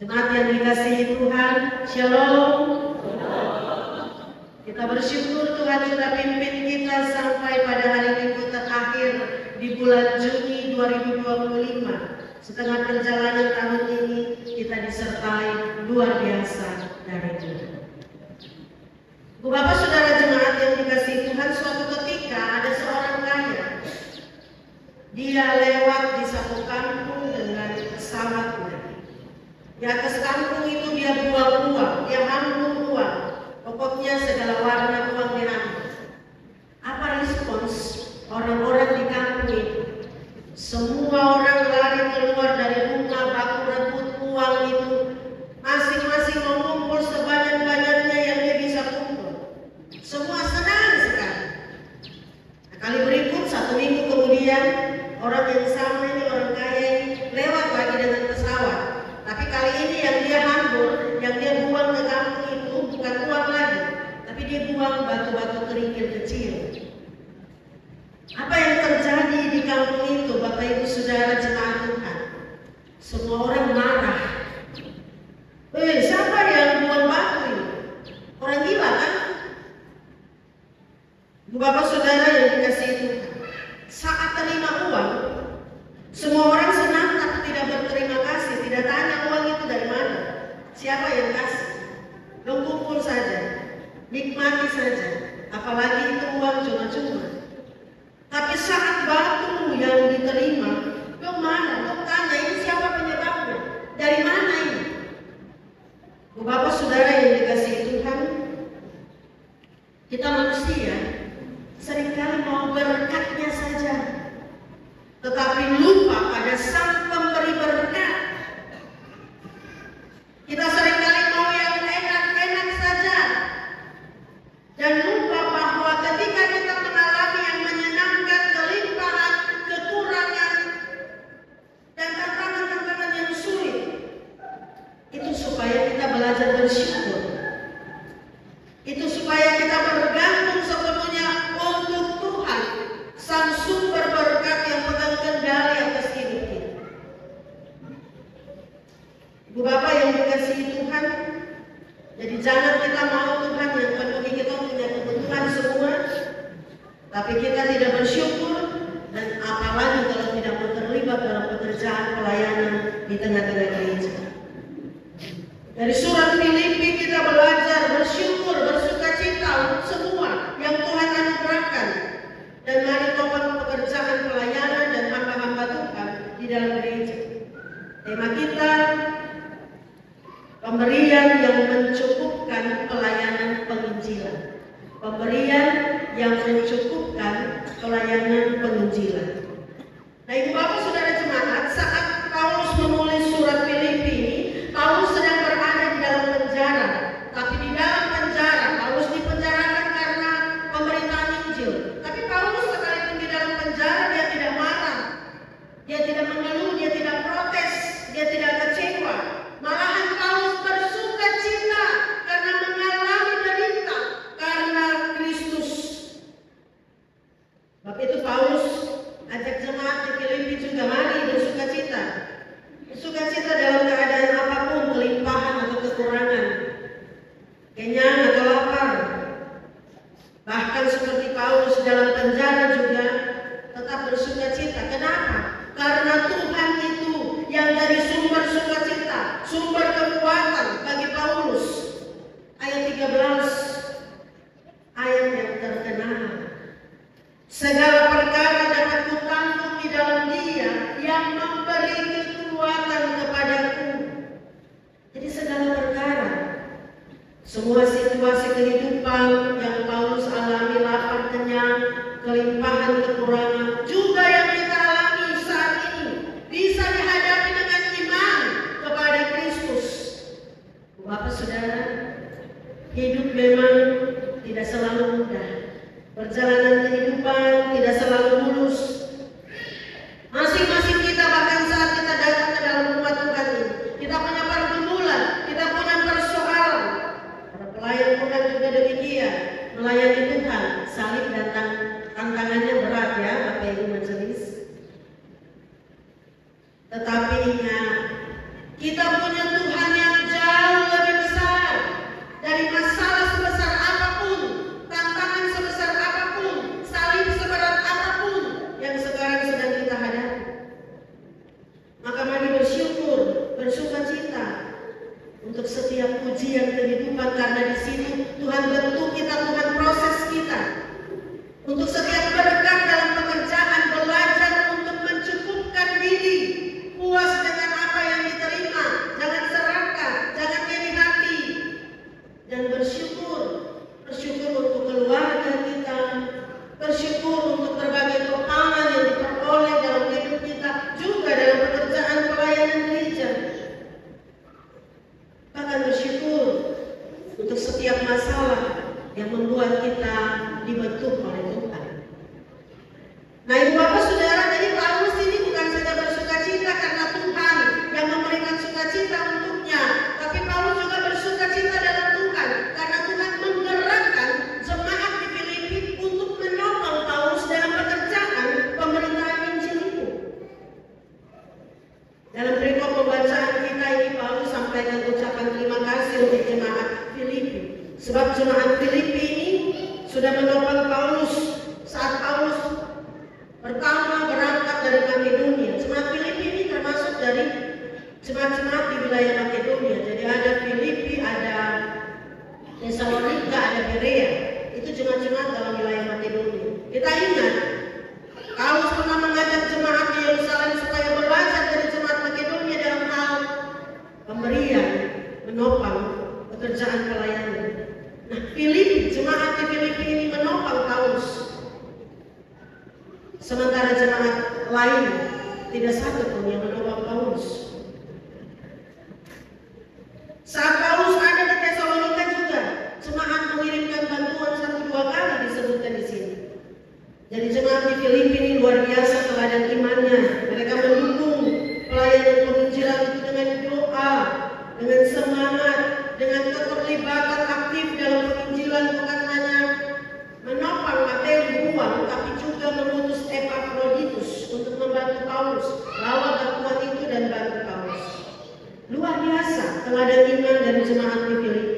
Jemaat yang dikasihi Tuhan, Shalom. Kita bersyukur Tuhan sudah pimpin kita sampai pada hari Minggu terakhir di bulan Juni 2025. Setengah perjalanan tahun ini kita disertai luar biasa dari Tuhan. Bapak saudara jemaat yang dikasihi Tuhan, suatu ketika ada seorang kaya. Dia lewat di satu kampung dengan pesawatnya. Di atas kampung itu dia buang uang, dia hambur uang. Pokoknya segala warna uang diambil. Apa respons orang-orang di kampung itu? Semua orang lari keluar dari rumah baku rebut uang itu. Masing-masing mengumpul sebanyak-banyaknya yang dia bisa kumpul. Semua senang sekali. Nah, kali berikut 1 minggu kemudian orang yang sama ini, orang kaya ini lewat lagi dengan pesawat. Tapi kali ini yang dia hambur, yang dia buang ke kampung itu bukan uang lagi, tapi dia buang batu-batu kerikil kecil. Apa yang terjadi di kampung itu, Bapak Ibu Saudara jemaat Tuhan? Semua orang marah. Siapa yang buang batu ini? Orang gila kan? Bapak Saudara yang dikasihi Tuhan, saat terima uang, semua orang senang tapi tidak berterima kasih, tidak tanya uang itu dari mana, siapa yang kasih. Kumpul saja, nikmati saja, apalagi itu uang cuma-cuma. Tapi saat batu yang diterima, lo mana? Lo tanya ini siapa penyebabnya? Dari mana ini? Bapak Saudara yang dikasihi Tuhan, kita manusia seringkali mau berkatnya saja, tetapi lupa pada Sang Pemberi berkat. Kita seringkali mau yang enak-enak saja dan lupa bahwa ketika kita mengalami yang menyenangkan, kelimpahan, kekurangan, dan tantangan-tantangan yang sulit, itu supaya kita belajar bersyukur. Itu supaya kita bergantung sepenuhnya untuk Tuhan, Sang Sumber berkat yang pegang kendali atas hidup kita. Ibu Bapak yang dikasihi Tuhan, jadi jangan kita mau Tuhan yang penuhi kita punya kebutuhan semua, tapi kita tidak bersyukur, dan apalagi kalau tidak mau terlibat dalam pekerjaan pelayanan di tengah-tengah gereja. Dari surat Filipi kita belajar bersyukur, bersukacita untuk semua yang Tuhan anugerahkan, dan mari topang pekerjaan pelayanan dan hamba-hamba Tuhan di dalam gereja. Tema kita, pemberian yang mencukupkan pelayanan penginjilan. Pemberian yang mencukupkan pelayanan penginjilan. Nah, Ibu Bapak Saudara jemaat, saat Paulus menulis surat Filipi ini, Paulus sedang berada di dalam penjara. Tapi di dalam penjara, Paulus dipenjarakan karena pemberitaan Injil. Tapi Paulus sekalipun di dalam penjara, dia tidak marah, dia tidak mengeluh, dia tidak protes, dia tidak kecewa. Malahan Paulus bersuka cita karena mengalami derita karena Kristus. Sebab itu Paulus ajak jemaat di Filipi juga, mari bersuka cita. Bersuka cita dalam keadaan apapun, kelimpahan atau kekurangan, kenyang atau lapar. Bahkan seperti Paulus dalam penjara juga tetap bersuka cita. Kenapa? Karena Tuhan itu yang dari sumber sukacita, sumber kekuatan bagi Paulus. Ayat 13, ayat yang terkenal. Segala perkara dapat kutanggung di dalam Dia yang memberi kekuatan kepadaku. Jadi segala perkara, semua situasi kehidupan yang Paulus alami, lapar, kenyang, kelimpahan, kekurangan, juga yang kita alami saat ini, bisa dihadapi dengan iman kepada Kristus. Bapak Saudara, hidup memang tidak selalu mudah. Perjalanan kehidupan tidak selalu mulus. Masing-masing kita, bahkan saat kita datang ke dalam rumah Tuhan ini, kita punya pergumulan, kita punya persoalan. Para pelayan Tuhan juga demikian, melayani Tuhan, salib dan tantangannya berat ya, Bapak Ibu majelis. Tetapi ingat, kita punya Tuhan karena di situ Tuhan bentuk kita, Tuhan proses kita. Untuk setiap berkat dalam pekerjaan, belajar untuk mencukupkan diri, puas dengan apa yang diterima, jangan serakah, jangan iri hati, dan bersyukur untuk keluarga kita, bersyukur untuk berbagai kepahaman yang diperoleh dalam hidup kita, juga dalam pekerjaan pelayanan gereja. Bahkan bersyukur untuk setiap masalah yang membuat kita dibentuk oleh Tuhan. Nah, Ibu Bapak Saudara, jadi Paulus ini bukan saja bersukacita karena Tuhan yang memberikan sukacita untuknya, tapi Paulus juga bersukacita dalam Tuhan karena Tuhan menggerakkan jemaat di Filipi untuk menopang Paulus dalam pekerjaan pemberitaan Injil itu. Dalam perikop pembacaan kita ini, Paulus sampaikan ucapan terima kasih untuk jemaat Filipi, sebab jemaat Filipi ini sudah menopang Paulus saat Paulus pertama berangkat dari Makedonia. Jemaat Filipi ini termasuk dari jemaat-jemaat di wilayah Makedonia. Jadi ada Filipi, ada Tesalonika, ada Berea. Itu jemaat-jemaat dalam wilayah Makedonia. Kita ingat, Paulus pernah mengajak jemaat di Yerusalem supaya belajar dari jemaat Makedonia dalam hal pemberian, menopang pekerjaan pelayanan. Nah, Filipi, jemaat di Filipi ini menopang Paulus. Sementara jemaat lain tidak satu pun yang menopang Paulus. Saat Paulus ada di Tesalonika juga, jemaat mengirimkan bantuan 1-2 kali disebutkan di sini. Jadi jemaat di Filipi ini luar biasa teladan imannya. Mereka mendukung pelayanan penginjilan itu dengan doa, dengan semangat, dengan keterlibatan aktif dalam penginjilan, bukan hanya menopang materi uang, tapi juga mengutus Epafroditus untuk membantu Paulus, bawa bantuan itu dan bantu Paulus. Luar biasa teladan iman dari jemaat di Filipi.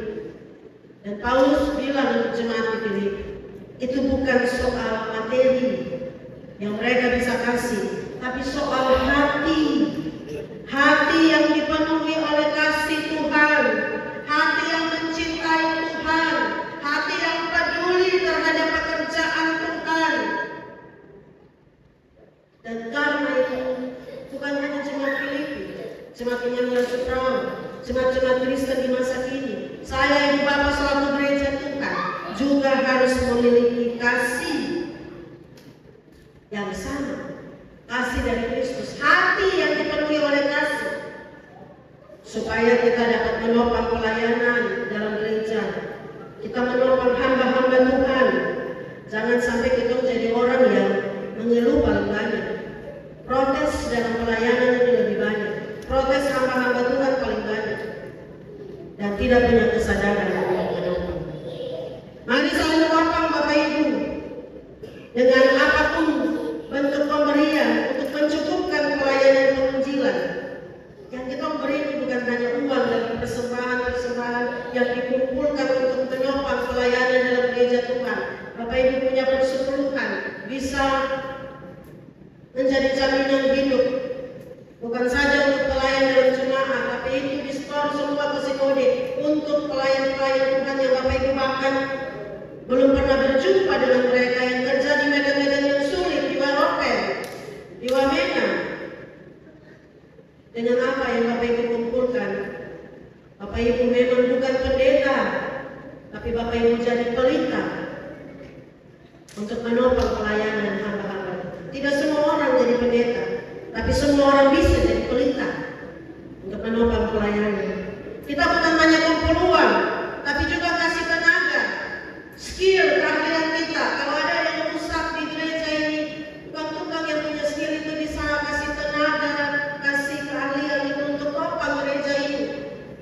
Dan Paulus bilang untuk jemaat di Filipi, itu bukan soal materi yang mereka bisa kasih, tapi soal hati. Hati yang dipenuhi oleh kasih Tuhan, hati yang mencintai Tuhan, hati yang peduli terhadap pekerjaan Tuhan. Dan karena itu, bukan hanya jemaat Filipi, jemaat Emmanuel Sutrawan, jemaat-jemaat Kristen di masa kini, saya Ibu Bapak selaku gereja Tuhan juga harus memiliki kasih yang sama, kasih dari Kristus, hati yang dipenuhi oleh kasih, supaya kita dapat menopang pelayanan dalam gereja, kita menopang hamba-hamba Tuhan. Jangan sampai kita menjadi orang yang mengeluh paling banyak, protes dalam pelayanan itu lebih banyak, protes hamba-hamba Tuhan paling banyak, dan tidak punya kesadaran untuk menopang. Mari saling menopang Bapak Ibu dengan apapun bentuk pemberian untuk mencukupkan pelayanan penginjilan. Yang kita beri itu bukan hanya uang dan persembahan-persembahan yang dikumpulkan untuk menopang pelayanan dalam gereja Tuhan. Bapak Ibu punya persepuluhan, bisa menjadi jaminan hidup, bukan saja untuk pelayan dalam jemaat, tapi itu disetor semua ke Sinode untuk pelayan-pelayan Tuhan yang Bapak Ibu bahkan belum pernah berjumpa dengan mereka, yang kerja di medan-medan yang sulit, di Waropen, di Wamena. Dengan apa yang Bapak Ibu kumpulkan, Bapak Ibu memang bukan pendeta, tapi Bapak Ibu jadi pelita untuk menopang pelayanan hamba-hamba. Tidak semua orang jadi pendeta, tapi semua orang bisa jadi pelita untuk menopang pelayanan. Kita bukan hanya kumpul uang, tapi juga kasih tenaga, skill, keahlian kita. Kalau ada yang rusak di gereja ini, tukang-tukang yang punya skill itu bisa kasih tenaga, kasih keahlian itu untuk topang gereja ini.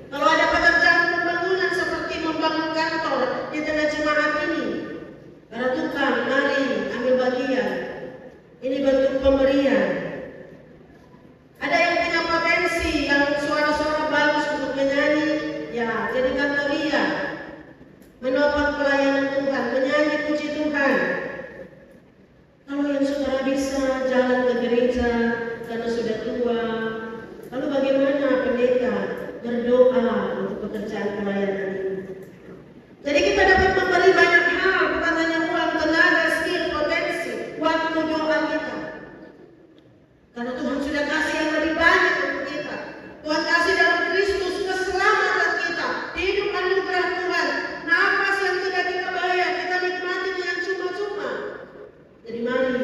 Kalau ada pekerjaan pembangunan seperti membangun kantor di tengah jemaat ini, para tukang, mari ambil bagian. Ini bentuk pemberian. Ada yang punya potensi, yang suara-suara bagus untuk menyanyi, ya jadikan Toria, menopang pelayanan Tuhan, menyanyi puji Tuhan. Kalau yang saudara bisa jalan ke gereja karena sudah tua, lalu bagaimana pendeta berdoa untuk pekerjaan pelayanan ini? Jadi kita dapat memberi banyak hal, bukan hanya uang, tenaga, skill, potensi, waktu, doa kita. Karena Tuhan sudah kasih yang lebih banyak untuk kita. Tuhan kasih dalam Kristus keselamatan kita, hidup anugerah Tuhan, nafas yang tidak kita bayar, kita nikmati dengan cuma-cuma. Jadi mari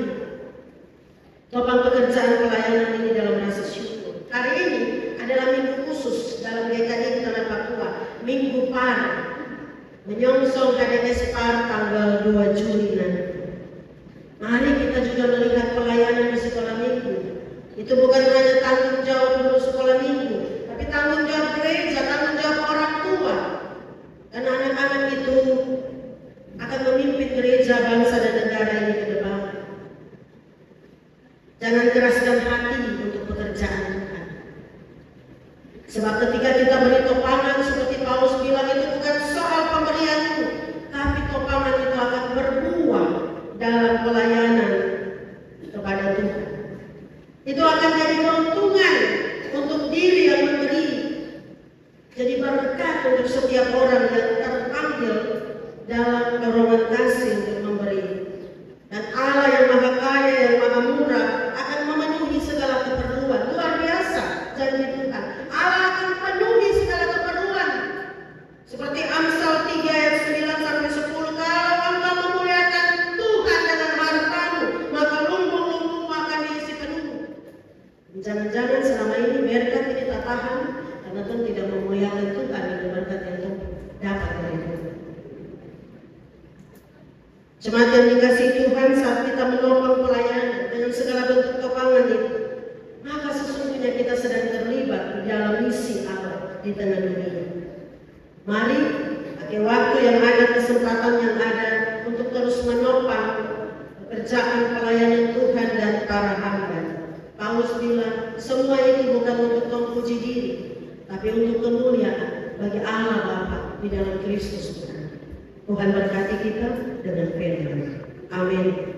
topang pekerjaan pelayanan ini dalam rasa syukur. Hari ini adalah minggu khusus dalam GKI Tanah Papua, Minggu Par, menyongsong HDS Par tanggal 2 Juli nanti. Mari kita juga melihat pelayanan di sekolah minggu. Itu bukan hanya tanggung jawab dulu sekolah minggu, tapi tanggung jawab gereja, tanggung jawab orang tua. Karena anak-anak itu akan memimpin gereja, bangsa, dan negara ini ke depan. Jangan keraskan hati untuk pekerjaan Tuhan. Sebab ketika kita beri topangan seperti Paulus bilang, itu bukan soal pemberianmu, tapi topangan itu akan berbuah dalam pelayanan kepada Tuhan. Itu akan jadi keuntungan untuk diri yang memberi. Jadi berkat untuk setiap orang yang terpanggil dalam dorongan kasih untuk memberi. Dan Allah yang maha kaya, yang maha murah akan memenuhi segala keperluan. Luar biasa janji Tuhan. Allah akan penuhi segala keperluan. Seperti Amsal 3 ayat 9 sampai 10, kalau engkau memuliakan Tuhan dengan hartamu, maka lumbung-lumbungmu akan diisi penuh. Jangan-jangan selama ini berkat ini tak tahan karena Tuhan tidak memuliakan Tuhan dengan berkat yang Tuhan dapat dari Tuhan. Jemaat yang dikasihi Tuhan, saat kita menopang pelayanan dengan segala bentuk topangan itu, maka sesungguhnya kita sedang terlibat di dalam misi Allah di tengah dunia. Mari pakai waktu yang ada, kesempatan yang ada untuk terus menopang pekerjaan pelayanan Tuhan dan para hamba. Paulus bilang, semua ini bukan untuk memuji diri, tapi untuk kemuliaan bagi Allah Bapa di dalam Kristus Tuhan. Tuhan berkati kita dengan firman. Amin.